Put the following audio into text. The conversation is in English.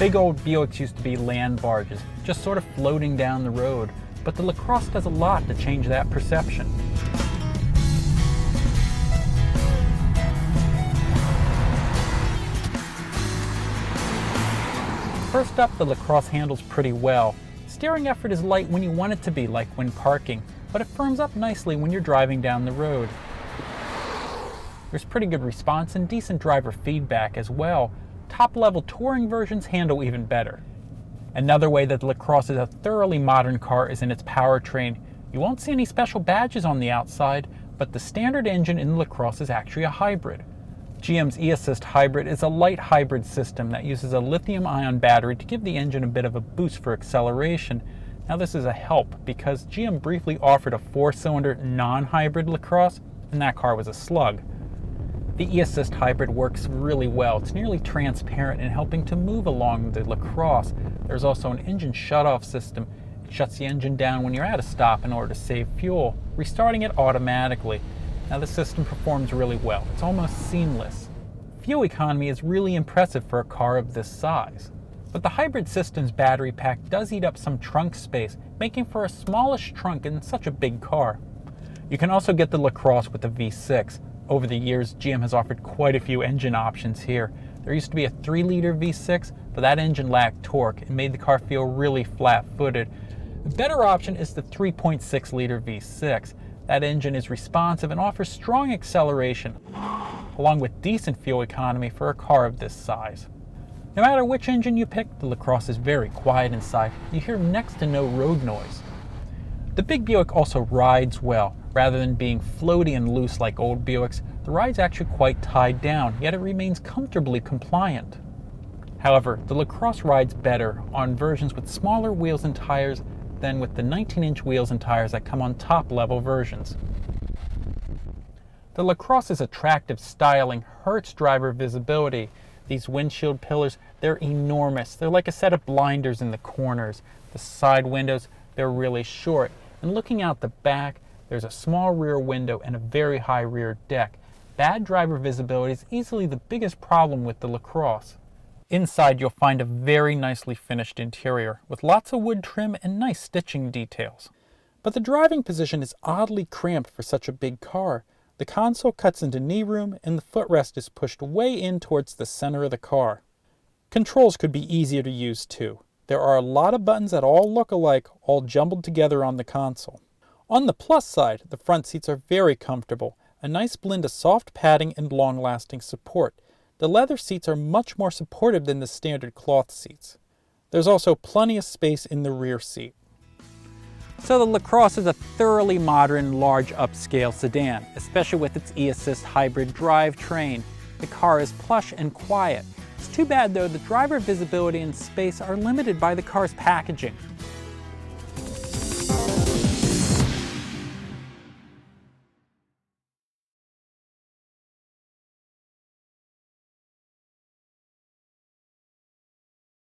Big old Buicks used to be land barges, just sort of floating down the road, but the LaCrosse does a lot to change that perception. First up, the LaCrosse handles pretty well. Steering effort is light when you want it to be, like when parking, but it firms up nicely when you're driving down the road. There's pretty good response and decent driver feedback as well. Top-level touring versions handle even better. Another way that the LaCrosse is a thoroughly modern car is in its powertrain. You won't see any special badges on the outside, but the standard engine in the LaCrosse is actually a hybrid. GM's eAssist hybrid is a light hybrid system that uses a lithium-ion battery to give the engine a bit of a boost for acceleration. Now this is a help because GM briefly offered a 4-cylinder non-hybrid LaCrosse, and that car was a slug. The eAssist hybrid works really well. It's nearly transparent in helping to move along the LaCrosse. There's also an engine shutoff system. It shuts the engine down when you're at a stop in order to save fuel, restarting it automatically. Now the system performs really well. It's almost seamless. Fuel economy is really impressive for a car of this size. But the hybrid system's battery pack does eat up some trunk space, making for a smallish trunk in such a big car. You can also get the LaCrosse with a V6. Over the years, GM has offered quite a few engine options here. There used to be a 3-liter V6, but that engine lacked torque and made the car feel really flat-footed. The better option is the 3.6-liter V6. That engine is responsive and offers strong acceleration, along with decent fuel economy for a car of this size. No matter which engine you pick, the LaCrosse is very quiet inside. You hear next to no road noise. The big Buick also rides well. Rather than being floaty and loose like old Buicks, the ride's actually quite tied down, yet it remains comfortably compliant. However, the LaCrosse rides better on versions with smaller wheels and tires than with the 19-inch wheels and tires that come on top-level versions. The LaCrosse's attractive styling hurts driver visibility. These windshield pillars, they're enormous. They're like a set of blinders in the corners. The side windows, they're really short. And looking out the back, there's a small rear window and a very high rear deck. Bad driver visibility is easily the biggest problem with the LaCrosse. Inside you'll find a very nicely finished interior with lots of wood trim and nice stitching details. But the driving position is oddly cramped for such a big car. The console cuts into knee room and the footrest is pushed way in towards the center of the car. Controls could be easier to use too. There are a lot of buttons that all look alike, all jumbled together on the console. On the plus side, the front seats are very comfortable, a nice blend of soft padding and long-lasting support. The leather seats are much more supportive than the standard cloth seats. There's also plenty of space in the rear seat. So the LaCrosse is a thoroughly modern, large upscale sedan, especially with its eAssist hybrid drivetrain. The car is plush and quiet. It's too bad though that driver visibility and space are limited by the car's packaging.